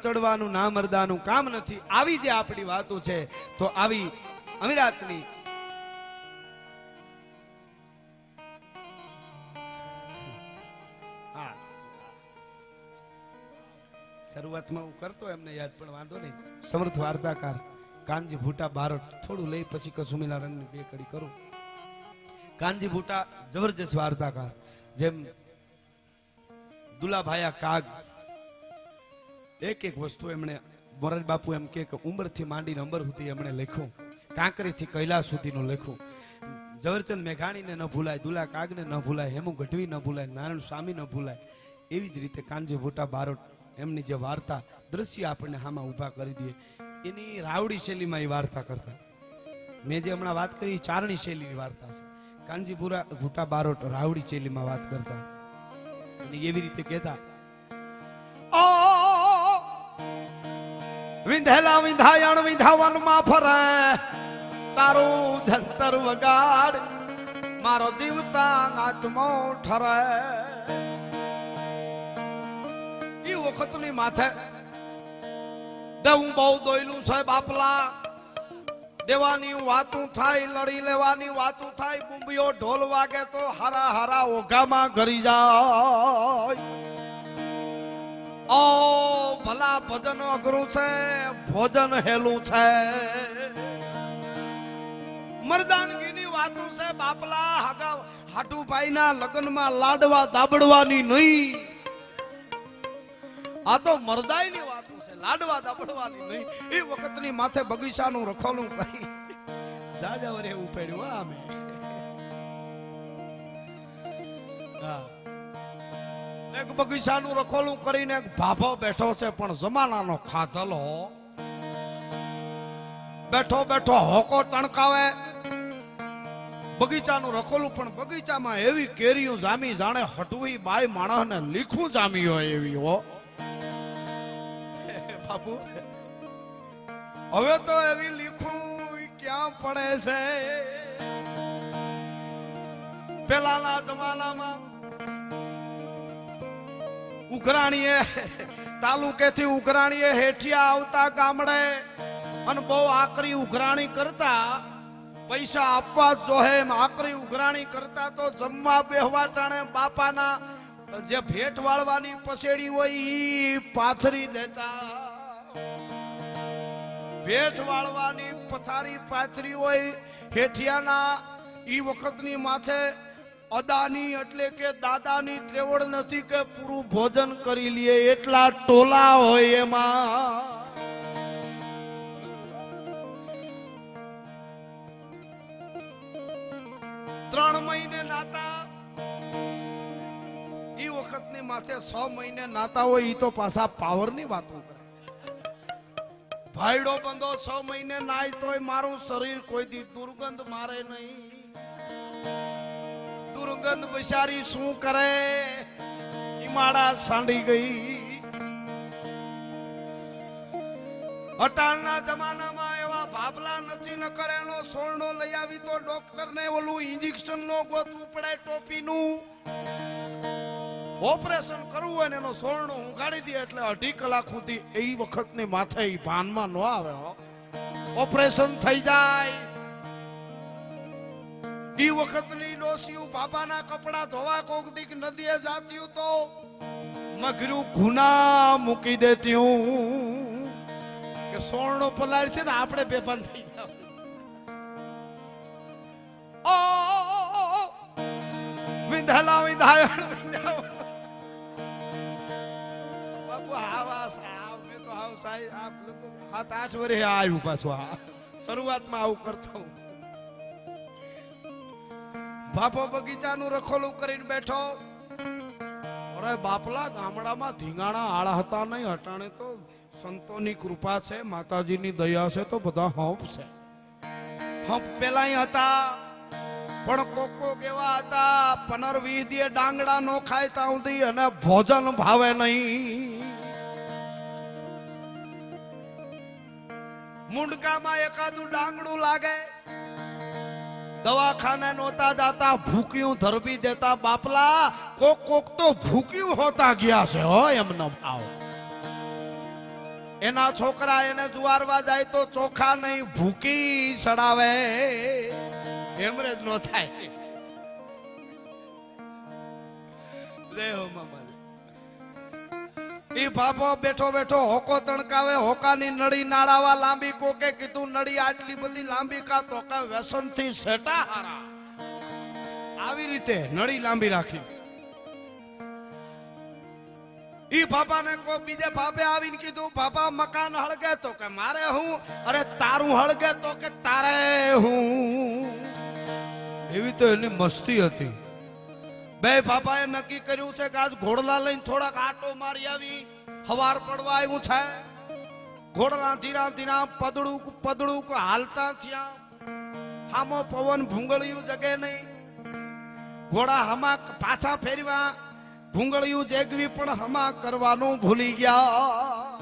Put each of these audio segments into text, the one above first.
ચડવાનું ના મરદાનું કામ નથી. આવી જે આપણી વાતો છે તો આવી અમીરાતની શરૂઆતમાં હું કરતો એમને યાદ પણ વાંધો નહીં. સમર્થ વાર્તાકાર કાનજી ભૂટા બારોટ થોડું લઈ પછી કસુમીના રંગની બે કડી કરું. કાનજી ભૂટા જબરજસ્ત વાર્તાકાર, જેમ દુલાભાયા કાગ એક એક વસ્તુ એમણે મોરારી બાપુ એમ કે ઉંમરથી માંડીને અંબર સુધી એમણે લખ્યું, કાંકરીથી કૈલાસ સુધીનું લખ્યું. ઝવેરચંદ મેઘાણીને ન ભૂલાય, દુલા કાગને ન ભૂલાય, હેમુ ગઢવી ન ભૂલાય, નારાયણ સ્વામી ન ભૂલાય. એવી જ રીતે કાનજી ભૂટા બારોટ એમની જે વાર્તા દ્રશ્ય આપણને હામાં ઊભા કરી દે, એની રાવડી શૈલીમાં એ વાર્તા કરતા. મેં જે હમણાં વાત કરી ચારણી શૈલીની વાર્તા છે. કાનજી ભૂટા બારોટ રાવડી શૈલીમાં વાત કરતા અને એવી રીતે કહેતા, ઓ વિંધેલા વિંધાયણ વિંધાવનમાં ફરે, તારું જંતર વગાડ મારો જીવતા આત્મો ઠરે. એ વખતની માથે દેવું બહુ દોયલું છે બાપલા, દેવાની વાતું થાય, લડી લેવાની વાતું થાય, બુંબીઓ ઢોલ વાગે તો હારા હારા ઓઘામાં ઘરી જાય. ઓ ભલા ભજન અઘરું છે, ભોજન હેલું છે. મરદાનગીની વાતું છે બાપલા, હાટુભાઈના લગ્નમાં લાડવા દાબડવાની નહીં. આ તો મરદાઈની વાતું છે, લાડવા દાબડવાની નહીં. એ વખતની માથે બગીચાનું રખોલું કરી જાજાવરે એવું પડ્યું. આમે એક બગીચાનું રખોલું કરીને એક ભાભો બેઠો છે, પણ જમાનાનો ખાધલો બેઠો બેઠો હોકો ટણકાવે. બગીચાનું રખોલું, પણ બગીચામાં એવી કેરીઓ જામી જાણે હટવી બાઈ માણસને લીખું જામી હોય એવી. હો બાપુ, હવે તો એવી લીખું ક્યાં પડે છે. પેલાના જમાનામાં ઉઘરાણીએ તાલુકેથી ઉઘરાણીએ હેઠિયા આવતા ગામડે અને બહુ આકરી ઉઘરાણી કરતા, પૈસા આપવા જ જોહે એમ આકરી ઉઘરાણી કરતા. તો જમવા બેહવા ટાણે બાપાના જે ભેટ વાળવાની પસેડી હોય ઈ પાથરી દેતા. ભેટ વાળવાની પથારી પાથરી હોય હેઠિયાના. ઈ વખતની માથે અદાની એટલે કે દાદાની ત્રેવડ નથી કે પૂરું ભોજન કરી લે એટલા ટોલા હોય એમાં. 3 મહિને નાતા. ઈ વખતની માથે 6 મહિને નાતા હોય ઈ તો પાછા પાવરની વાતો કરે. ભાઈડો બંધો 6 મહિને નાય તોય મારું શરીર કોઈ દી દુર્ગંધ મારે નહીં. દુર્ગંધ બિચારી શું કરે, ઈમાડા સાંડી ગઈ. અટાણના જમાનામાં એવા ભાભલા નથી, ન કરે એનો સોળનો લઈ આવી તો ડોક્ટર ને ઓલું ઇન્જેક્શન નો ગોતવું પડે, ટોપીનું ઓપરેશન કરવું હોય ને એનો સોળનો ઉગાડી દે એટલે 2.5 કલાક સુધી એ વખતની માથે ભાનમાં ન આવે. ઓપરેશન થઈ જાય. ઈ વખતની ડોસીયું બાબાના કપડા ધોવા કોક દીક નદીએ જાતી તો મગરું ગુના મૂકી દેતી કે સોળનો પલાળ છે ને આપણે બેભાન થઈ જાવ. ઓ વિંધલા વિંધાયણ બાપુ આવા સાહેબ મે તો આવ સાહેબ 7-8 વર્ષે આવ્યું પાછું. શરૂઆતમાં આવું કરતો. બાપો બગીચાનું રખોલું કરીને બેઠો. અરે બાપલા, ગામડામાં ધીંગાણા આળા હતા નહીં. અટાણે તો સંતોની કૃપા છે, માતાજીની દયા છે તો બધા હંપ છે. હંપ પેલા હતા, પણ કોકો કેવા હતા 15-20 દી ડાંગડા નો ખાય ત્યાં સુધી અને ભોજન ભાવે નહીં. મુંડકામાં એકાદું ડાંગડું લાગે, દવાખાને નહોતા જાતા, ભૂક્યું ધરબી દેતા. બાપલા, કોક કોક તો ભૂક્યું હોતા ગયા છે હો એમનો ભાવ. એના છોકરા એને જુવારવા જાય તો ચોખા નહીં ભૂકી સડાવે, હેમરેજ નો થાય. ઈ બાપો બેઠો બેઠો હોકો તણકાવે, હોકાની નળી નાડાવા લાંબી. કોકે કીધું નળી આટલી બધી લાંબી કા તો કા વ્યસન થી સેટા હારા. આવી રીતે નળી લાંબી રાખી. ઈ બાપાને કો બીજે બાપે આવીને કીધું બાપા મકાન હળગે તો કે મારે હું, અરે તારું હળગે તો કે તારે હું. એવી તો એની મસ્તી હતી. બે બાપાએ નક્કી કર્યું છે કે આજ ઘોડલા લઈને થોડાક આટો મારી આવી. હવાર પડવા આવ્યું છે. ઘોડલા ધીરા ધીરા પદડું પદડું હાલતા થયા. હામો પવન ભૂંગળિયું જગે નહીં. ઘોડા હમા પાછા ફેરવા, ભૂંગળિયું જેગવી પણ હમા કરવાનું ભૂલી ગયા.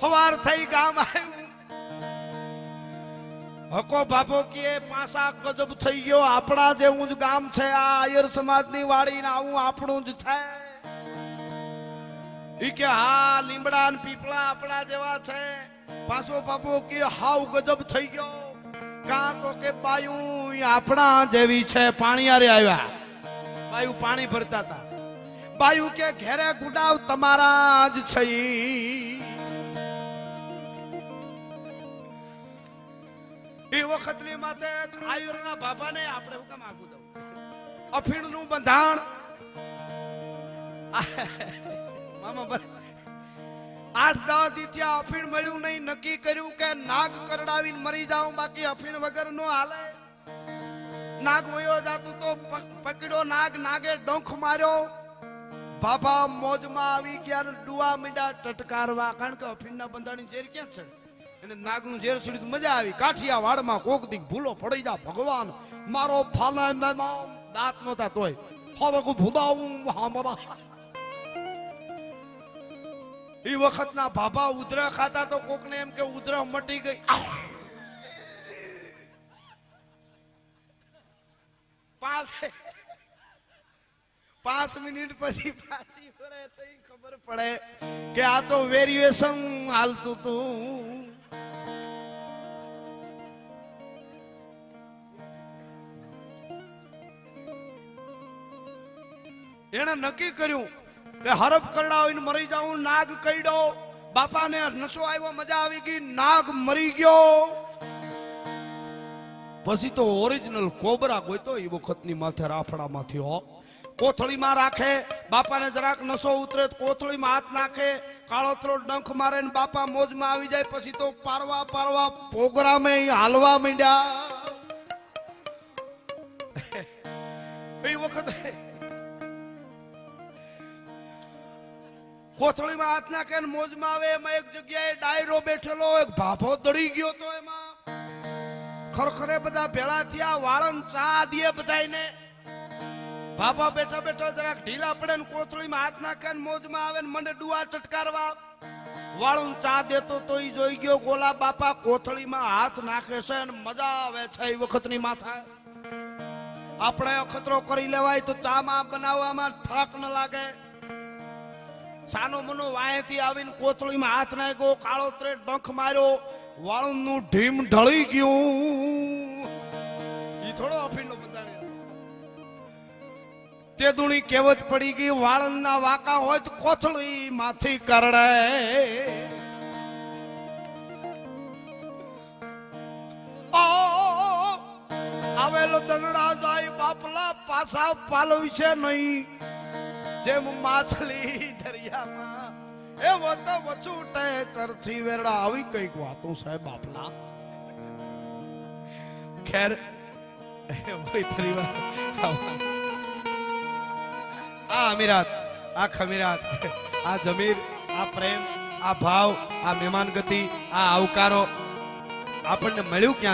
હવાર થઈ ગામ આવ્યું. હકો બાપો કે પાસા ગજબ થઈ ગયો, આપણા જેવું જ ગામ છે આ, આયર સમાજની વાડી ને આવું આપણું જ છે. ઈ કે હા લીમડા ને પીપળા આપણા જેવા છે. પાછો બાપો કે હાવ ગજબ થઈ ગયો, કાં તો કે બાયું આપણા જેવી છે. પાણી આરે આવ્યા, બાયું પાણી ભરતા હતા. બાયું કે ઘેરે ગુડાવ તમારા જ છે. એ વખતની માથે આયુરના બાપાને આપણે હું કામ આગું દઉં, અફીણનું બંધાણ મામા બર 8-10 દી ત્યાં અફીણ મળ્યું નહીં. નક્કી કર્યું કે નાગ કરડાવીને મરી જાઉં, બાકી અફીણ વગર નો હાલે. નાગ વયો જાતું તો પકડ્યો નાગ, નાગે ડંખ માર્યો. બાબા મોજમાં આવી ગયા, ડુવા મીડા ટટકારવા. કારણ કે અફીણના બંધાણી ઝેર ક્યાં છે, એને નાગનું ઝેર છોડી મજા આવી. કાઠિયા વાડમાં કોક દી ભૂલો પડી જા ભગવાન મારો ફાલા દાંત નહોતા તોય ફાલક ભૂદાવું હામરા. એ વખતના બાબા ઉધરા ખાતા તો કોકને એમ કે ઉધરા મટી ગઈ. 5 મિનિટ પછી પાછી ફરે તો ખબર પડે કે આ તો વેરિએશન હાલતું હતું. એને નક્કી કર્યું કે હરફ કરડાવીને મરી જાઉં. નાગ કઈડો, બાપાને નશો આવ્યો, મજા આવી ગઈ, નાગ મરી ગયો. પછી તો ઓરિજિનલ કોબરા ગોઈતો એ વખતની માથે રાફડામાંથી હો. કોથળીમાં રાખે, બાપાને જરાક નશો ઉતરે કોથળીમાં હાથ નાખે, કાળોતરો ડંખ મારે ને બાપા મોજમાં આવી જાય. પછી તો પારવા પારવા પ્રોગ્રામે હાલવા માંડ્યા. એ વખતે કોથળીમાં હાથ નાખે ને મોજમાં આવે. એમાં એક જગ્યાએ ડાયરો બેઠેલો, એક ભાભો દડી ગયો તો એમાં ખરખરે બધા ભેળા થયા. વાળન ચા દે બધાને. બાબા બેઠા બેઠા જરાક ઢીલા પડે ને કોથળીમાં હાથ નાખે ને મોજમાં આવે ને મને ડુઆ ટટકારવા. વાળું ચા દેતો તો ઈ જોઈ ગયો, ગોલા બાપા કોથળીમાં હાથ નાખે છે ને મજા આવે છે. એ વખતની માથા આપણે અખતરો કરી લેવાય તો ચામાં બનાવવામાં ઠાક ન લાગે. સાનો મનો વાયેથી આવીને કોથળીમાં હાથ નાખ્યો, કાળોતરે ડંખ માર્યો, વાળુંનું ઢીમ ઢળી ગયું. ઈ થોડો અફીણનો બંધાણી. તે દુણી કહેવત પડી ગઈ, વાળંદના વાકા હોય તો કોથળી માંથી કરડે. આવેલો દનડા જાય બાપલા પાછા પાલવી છે નહીં. જેમ માછલી દરિયામાં એવો તો વચૂટે કરથી વેરડા. આવી કઈક વાતો સાહેબ બાપલા. ખેર ફરી વાર આ અમીરાત, આ ખમીરાત, આ જમીર, આ પ્રેમ, આ ભાવ, આ મહેમાન ગતિ, આ આવકારો આપણને મળ્યું ક્યાં?